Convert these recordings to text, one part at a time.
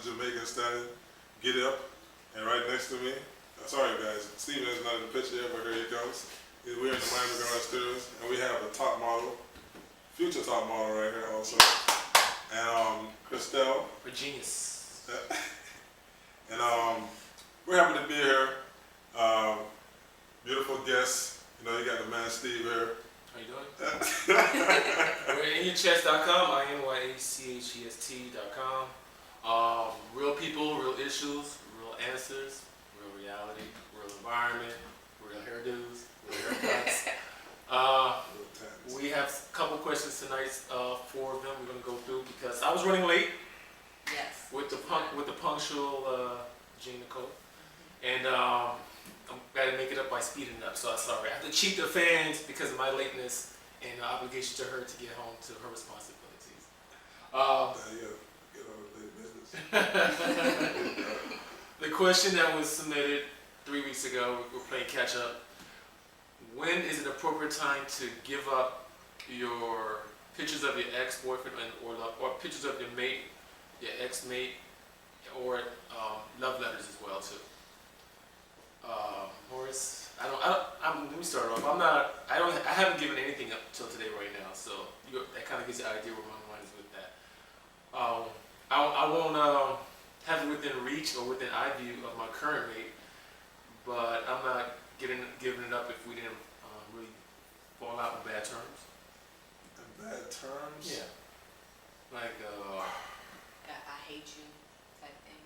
Jamaican stallion, Get Up, and right next to me, sorry guys, Steven is not in the picture yet, but here he comes. We're in the Miami Garage Studios, and we have a top model, future top model right here also, and Christelle. We're genius. And we're happy to be here. Beautiful guests. You know, you got the man Steve here. How you doing? We're at InYaChest.com, InYaChest.com. Real people, real issues, real answers, real reality, real environment, real hairdos, real haircuts. We have a couple questions tonight, 4 of them we're going to go through because I was running late. Yes. With the punctual Jean Nicole. And I'm got to make it up by speeding up, so I'm sorry. I have to cheat the fans because of my lateness and obligation to her to get home to her responsibilities. Get on with the business. The question that was submitted 3 weeks ago, we're playing catch up. When is it appropriate time to give up your pictures of your ex-boyfriend or pictures of your mate, your ex-mate, or love letters as well too? Morris, let me start off. I haven't given anything up till today right now, so that kind of gives you an idea where my mind is with that. I won't have it within reach or within eye view of my current mate, but I'm not giving it up if we didn't really fall out in bad terms. In bad terms? Yeah. Like, I hate you type thing.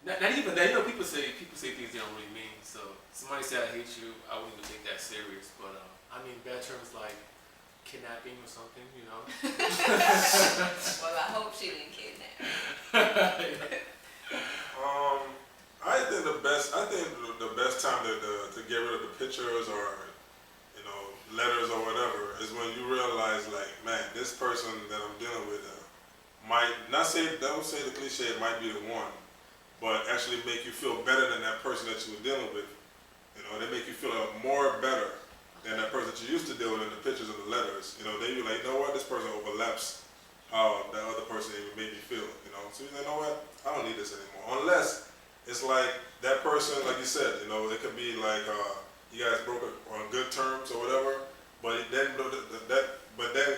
not even that. You know, people say things they don't really mean. So somebody say I hate you, I wouldn't even take that serious. But I mean, bad terms like kidnapping or something. You know. Well, I hope she didn't kidnap. I think the best time to get rid of the pictures or letters or whatever is when you realize, like, man, this person that I'm dealing with might not say, don't say the cliche, it might be the one, but actually make you feel better than that person that you were dealing with. You know, they make you feel more better than that person that you used to deal with in the pictures and the letters. You know, they be like, you know what, this person overlaps how that other person even made me feel. You know, so you know what, I don't need this anymore. Unless it's like that person, like you said, you know, it could be like you guys broke on good terms or whatever, but then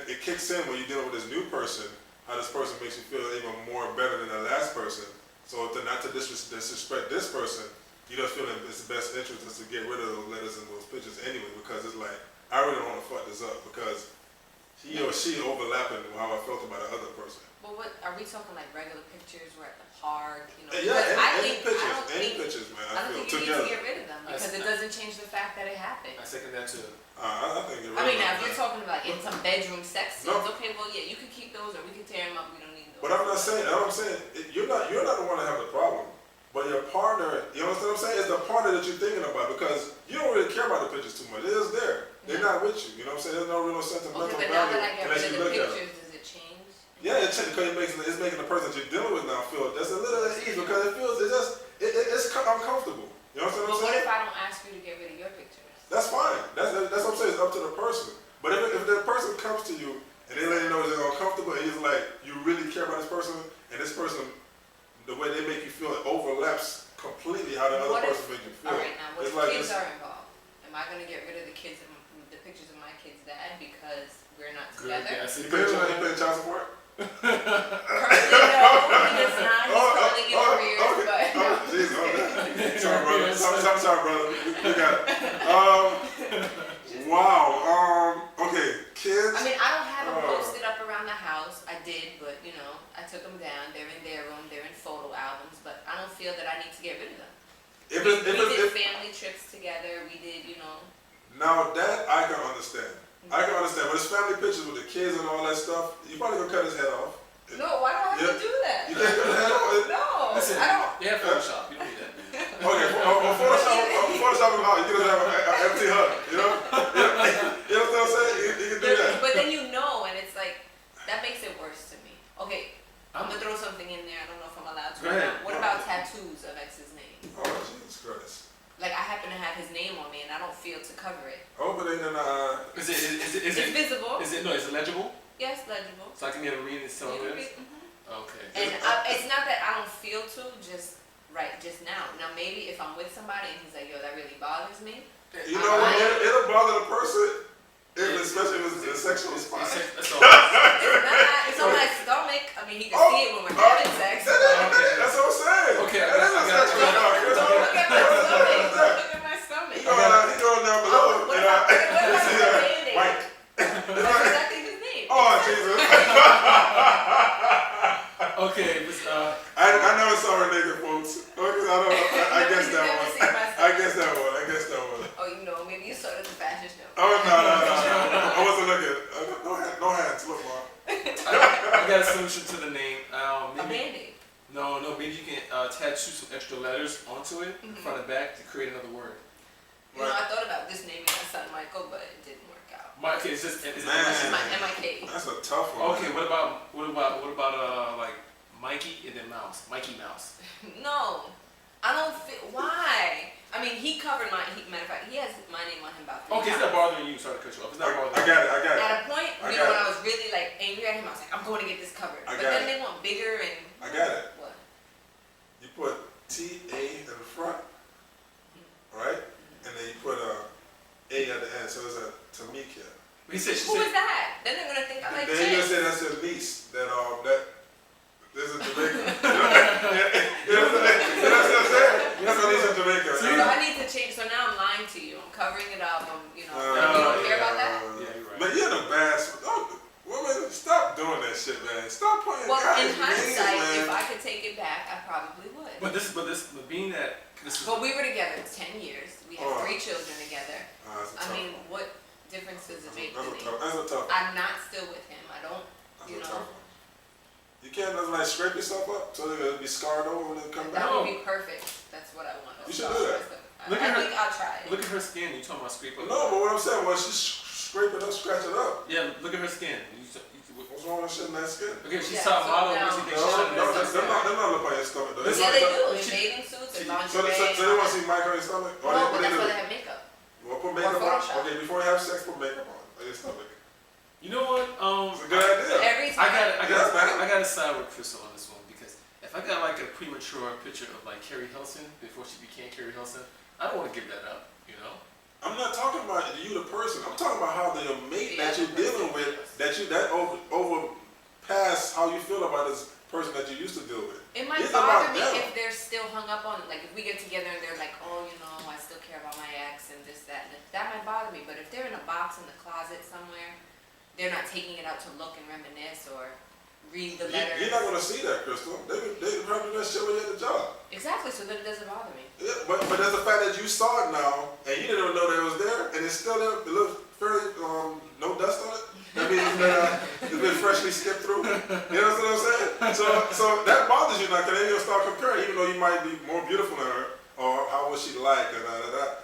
it kicks in when you're dealing with this new person, how this person makes you feel even more better than the last person. So not to disrespect this person, you just feel that it's the best interest is to get rid of those letters and those pictures anyway, because it's like, I really don't want to fuck this up because he or she overlapping how I felt about the other person. Well, what are we talking, like regular pictures? We're at the park, you know? Yeah, any pictures, man. I don't think you need to get rid of them because it doesn't change the fact that it happened. I second that too. I think I mean, now if you're talking about in some bedroom sex scenes, okay, well, yeah, you can keep those or we can tear them up. We don't need those. But I'm not saying. You're not the one that have the problem. But your partner, you understand what I'm saying? It's the partner that you're thinking about because you don't really care about the pictures too much. It is there. They're not with you. You know what I'm saying? There's no real sentimental value. Okay, but now that I get rid of the look pictures, does it change? Yeah, it changes because it's making the person that you're dealing with now feel just a little at ease because it's uncomfortable. You know what I'm saying? But what if I don't ask you to get rid of your pictures? That's fine. That's what I'm saying. It's up to the person. But if the person comes to you and they let you know they're uncomfortable and he's like, you really care about this person and this person, the way they make you feel, it overlaps completely how the other person makes you feel. All right, now what if like kids are involved? Am I going to get rid of the pictures of my kid's dad because we're not together? Yeah, you paying child support? Currently, no, he does not. He's currently in arrears, but. Jeez, sorry, brother. Sorry, brother. We got it. Wow. Okay, kids. I mean, I don't have them posted up around the house. I did, but you know, I took them down. They're in their room. They're in photo albums, but I don't feel that I need to get rid of them. We did family trips together. We did, you know. Now that I can understand. I can understand, but it's family pictures with the kids and all that stuff. You probably gonna cut his head off. No, why do I have to do that? You can't cut his head off. No, listen, I don't. Yeah, Photoshop. You don't need that. Okay, Photoshop him out. You can have an empty hug. You know? You know what I'm saying? You can do that. But then you know, and it's like that makes it worse to me. Okay, I'm gonna throw something in there. I don't know if I'm allowed to. Go ahead. What about tattoos of ex's name? Oh, Jesus Christ. Like I happen to have his name on me, and I don't feel to cover it. Oh, but then Is It's it visible. Is it legible? Yes, legible. So I can get a read and tell this? Okay. And it's not that I don't feel to just now. Now maybe if I'm with somebody and he's like, yo, that really bothers me. You know what? It'll bother the person, especially if it's a sexual spot. That's all. It's on my stomach. I mean, he can see it when we're having sex. That's what I'm saying. Okay, That is a sexual spot. Look at my stomach. Look at my stomach. He going down below. What about Band-Aid? Mike. That's exactly his name. Oh, Jesus. Okay, I never saw her naked, folks. I guess that one. I guess that one. Oh, you know, maybe you saw it at the fashion show. Oh, no. I wasn't looking. No hands. Look, Mom. I got a solution to the name. A Band-Aid. No, maybe you can tattoo some extra letters onto it, front and back, to create another word. You know, I thought about this naming my son Michael, but it didn't work out. Okay, it's just It's my M-I-K. That's a tough one. Okay, what about like Mikey and then Mouse? Mikey Mouse. No, I don't feel. Why? I mean, he covered matter of fact, he has my name on him about 3 Okay, times. it's not bothering you. Sorry to cut you off. It's not bothering I got it. At a point, when I was really like angry at him, I was like, I'm going to get this covered. But then they want bigger and. I got it. What? You put T-A in the front, right? And then you put a at the end, so it's a Tamika. He said, Who is that? Then they're gonna think I like Then you're chicks. gonna say that's your niece. That there's a Jamaican. You know what I'm saying? That's my niece in Jamaica. So I need to change. So now I'm lying to you. I'm covering it up. You don't care about that. Yeah, you're right. But you're the best. Woman, stop doing that shit, man. Stop putting. Well, in names, hindsight, man. if I could take it back, I probably would. But being that this is. But we were together 10 years. We had 3 children together. That's a I tough mean, one. what difference does it make to me? That's a tough one. I'm not still with him. I don't, That's you a know. tough one. You can't just like scrape yourself up so it'll be scarred over when it comes That back. would be perfect. That's what I want. You should do that. I think I'll try it. Look at her skin. You talking about scrape up? No, but what I'm saying was she scrape it up, scratch it up. Yeah, look at her skin. What's wrong with shitting that skin? Okay, she's Yeah, top so model. now- What do you think No, she should they're not looking at your stomach though. Yeah, they do. In She- bathing suits and So lingerie. they want to see Mike on your stomach? Or No, but they that's do? why they have makeup. Well, put makeup on. Photoshop. Okay, before you have sex, put makeup on your stomach. You know what? It's a good idea. Every time. I got to side with Crystal on this one because if I got like a premature picture of like Carrie Hilson before she became Carrie Hilson, I don't want to give that up. You know. I'm not talking about you, the person. I'm talking about how the mate that you're dealing with, that overpass how you feel about this person that you used to deal with. It might It's about bother me them. if they're still hung up on it. Like if we get together and they're like, oh, you know, I still care about my ex and this, that, and that might bother me. But if they're in a box in the closet somewhere, they're not taking it out to look and reminisce or read the letters. You're not going to see that, Crystal. They probably do that shit when you're at the job. Exactly, so then it doesn't bother me. Yeah, but there's the fact that you saw it now, and you didn't even know that it was there, and it's still there. It looks fairly, no dust on it. That means it's been freshly skipped through. You know what I'm saying? So that bothers you now, because then you'll start comparing, even though you might be more beautiful than her, or how was she like, and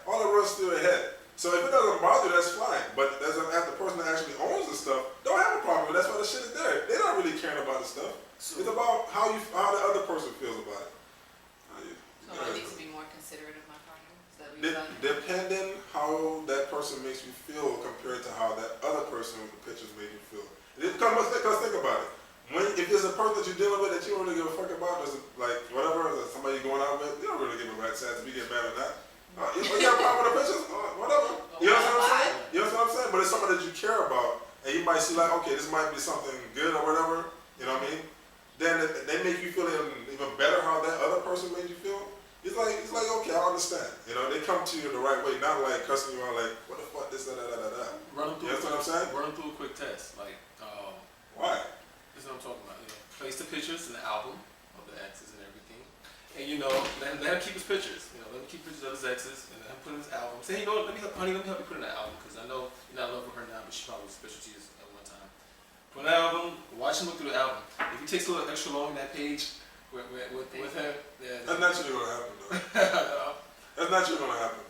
all the rest still ahead. So if it doesn't bother you, that's fine. But as the person that actually owns the stuff, don't have a problem with it. That's why the shit is there. They're not really caring about the stuff. It's about how the other person feels about it. So I need to be more considerate of my partner. Is that what you're telling me? Depending how that person makes you feel compared to how that other person with the pictures made you feel. Because think about it. If there's a person that you're dealing with that you don't really give a fuck about, there's like whatever, there's somebody you're going out with, you don't really give a rat's ass if you get mad at that. You got a problem with the pictures? Whatever. You know what I'm saying? You know what I'm saying? But it's something that you care about, and you might see like, okay, this might be something good or whatever. You know what I mean? Then they make you feel even better how that other person made you feel. It's like okay, I understand. You know, they come to you the right way, not like cussing you out like, what the fuck, this, that. Run them through. You know what I'm saying? Run them through a quick test. Like, why? this is what I'm talking about. You know, place the pictures in the album of the exes and everything, and let him keep his pictures. Let him keep pictures of his exes, and let him put in his album. Say, let me help you put in the album because I know you're not in love with her now, but she probably was special to you at one time. Put an album. Watch him look through the album. If he takes a little extra long in that page with her, That's naturally gonna happen though. That's naturally gonna happen.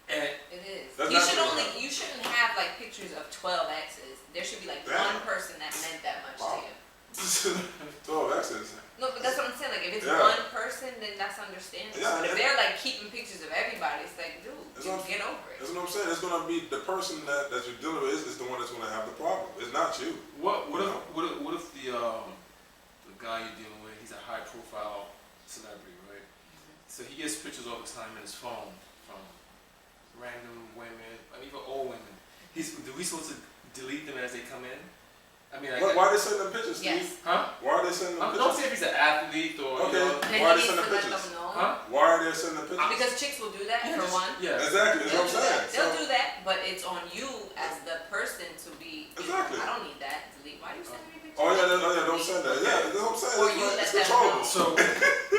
And It is. That's You shouldn't have like pictures of 12 exes. There should be like one person that meant that much to you. 12 exes. No, but that's what I'm saying. Like, if it's Yeah. one person, then that's understandable. Yeah, But if and- they're like keeping pictures of everybody, it's like, dude, get over it. That's what I'm saying. It's gonna be the person that you're dealing with is the one that's gonna have the problem. It's not you. what if the guy you're dealing So he gets pictures all the time in his phone from random women, I mean, even old women. Do we supposed to delete them as they come in? I mean, why are they sending them pictures, Steve? Yes. Huh? Why are they sending them Don't pictures? say if he's an athlete or, Okay. you know. Then Why are he they needs to sending let pictures? them know. Huh? Why are they sending pictures? Because chicks will do that for one. Yeah. Exactly, that's what I'm saying. They'll do that, but it's on you as the person to be. Exactly. I don't need that. Delete. Why are you sending me pictures? Oh yeah, don't send that. Yeah, that's what I'm saying. Or you It's let them controllable. know. So,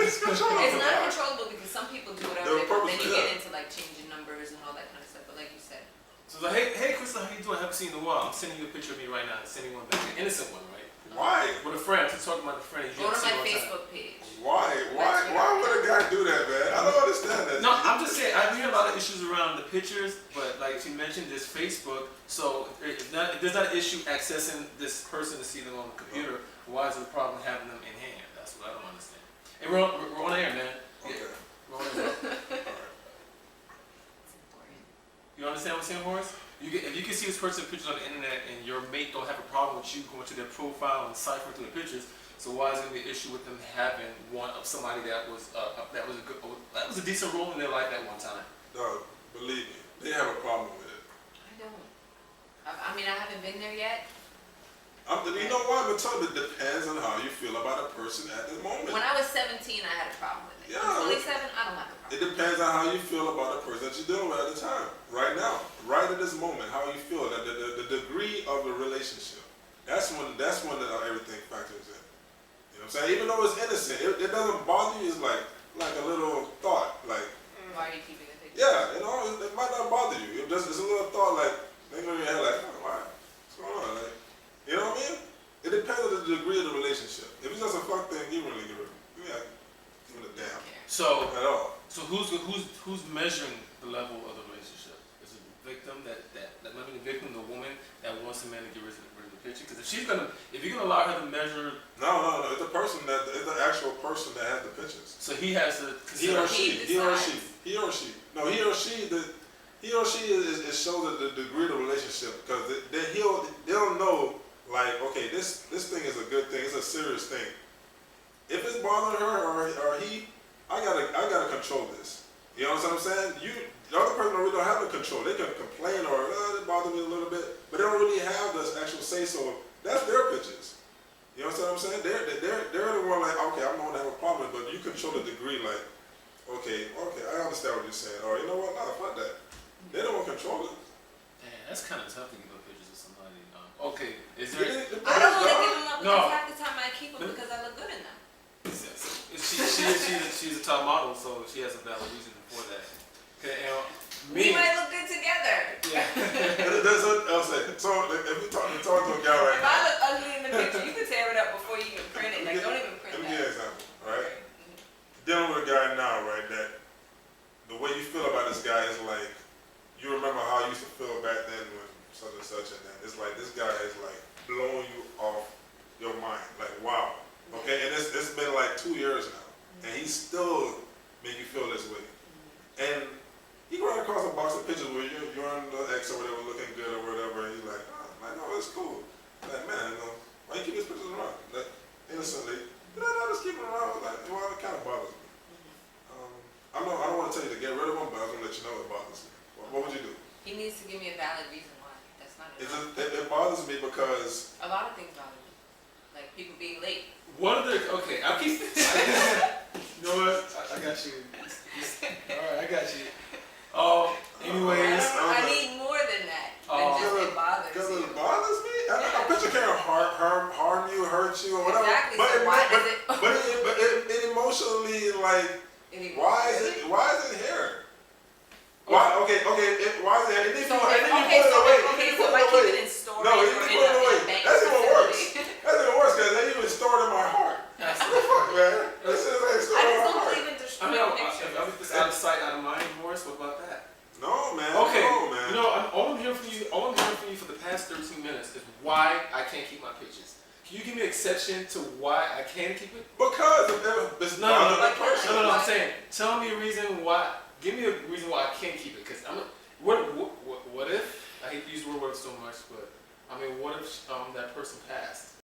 It's controllable. It's not controllable because some people do whatever They're they want. Then you purposely, get yeah. into like changing numbers and all that kind of stuff. But like you said, so like, hey, Crystal, how you doing? I haven't seen you in a while. I'm sending you a picture of me right now. I'm sending one back, an innocent one, right? Why? With a friend. I'm talking about a friend. You go to haven't my seen all the time. Facebook page. Why would a guy do that, man? I don't understand that. No, I'm just saying, I hear a lot of issues around the pictures, but like you mentioned, there's Facebook, so if there's not an issue accessing this person to see them on the computer, why is it a problem having them in hand? That's what I don't understand. And we're on air, man. Okay. Yeah, we're on air. Alright. It's important. You understand what I'm saying, Horace? If you can see this person's pictures on the internet and your mate don't have a problem with you going to their profile and ciphering through the pictures, so why is it going to be an issue with them having one of somebody that was a decent role in their life at one time? No, believe me, they have a problem with it. I don't. I mean, I haven't been there yet. You know what? I'm telling you, it depends on how you feel about a person at the moment. When I was 17, I had a problem with it. Yeah, I'm 27, I don't have a problem. It depends on how you feel about a person that you're dealing with at the time, right now, right at this moment, how you feel, the degree of the relationship. That's when everything factors in. You know what I'm saying? Even though it's innocent, it doesn't bother you. It's like a little thought, like. Why are you keeping the picture? Yeah, you know, it might not bother you. It's a little thought, like maybe in your head, like, oh, why? What's going on? Like, you know what I mean? It depends on the degree of the relationship. If it's just a fuck thing, you really give it a damn So at all. So who's measuring the level of the relationship? Is it the victim that maybe the victim, the woman that wants the man to get rid of the picture? Because if you're gonna allow her to measure, No, it's the person it's the actual person that has the pictures. so he has to He consider. or she. No, he or she. It shows the degree of the relationship because they'll know, like, okay, this thing is a good thing. It's a serious thing. If it's bothering her or he, I gotta control this. You know what I'm saying? The other person don't have the control. They can complain or it bothers me a little bit, but they don't really have the actual say so. That's their pictures. You know what I'm saying? They're the one like, okay, I'm the one that have a problem, but you control the degree. Like, okay, I understand what you're saying. Or you know what? Nah, fuck that. They don't want to control it. Man, that's kind of tough to give up pictures of somebody. Okay, is there? I don't want to give them up because No. half the time I keep them because I look good in them. She's a top model, so she has a valid reason for that. Okay, We might look good together. Yeah. That's what I'll say. So if you talk to a guy right If now, I look ugly in the picture, you can tear it up before you even print it. Like, don't even print let me give you an that. example, right? Dealing with a guy now, right, that the way you feel about this guy is like, you remember how you used to feel back then when such and such and that. It's like this guy is like blowing you off your mind. Like, wow. Okay, and it's been like 2 years now, and he still make you feel this way. And he ran across a box of pictures where you're on the X or whatever, looking good or whatever, and he's like, oh, I'm like, no, it's cool. I'm like, man, why you keep these pictures around? Like, innocently, I just keep them around. Like, well, it kind of bothers me. I don't want to tell you to get rid of them, but I was going to let you know it bothers me. What would you do? He needs to give me a valid reason why. That's not it. It bothers me because A lot of things bother me. Like people being late. Okay, I'll keep. You know what? I got you. Alright, I got you. Anyways. I need more than that. Than just it bothers Because you. it bothers me? A picture can't harm you, hurt you, or whatever. Exactly. But, So why does it? but it emotionally, like, why is it here? Why? Okay. Why is it here? And then you put it away. So if I keep it in storage No, or you in put it away. a bank That's even worse. facility. That's even worse because they even store it in my heart. What the fuck, man? This is like I stored in just my don't heart. believe in I destroying know. pictures. I was just out of sight, out of mind, Morris. What about that? No, man. Okay. No, man. You know, all I'm hearing from you for the past 13 minutes is why I can't keep my pictures. Can you give me an exception to why I can keep it? Because of this No, I'm saying, tell me a reason why. Give me a reason why I can't keep it. Because what if? I hate to use the word "what if" so much, but I mean, what if that person passed?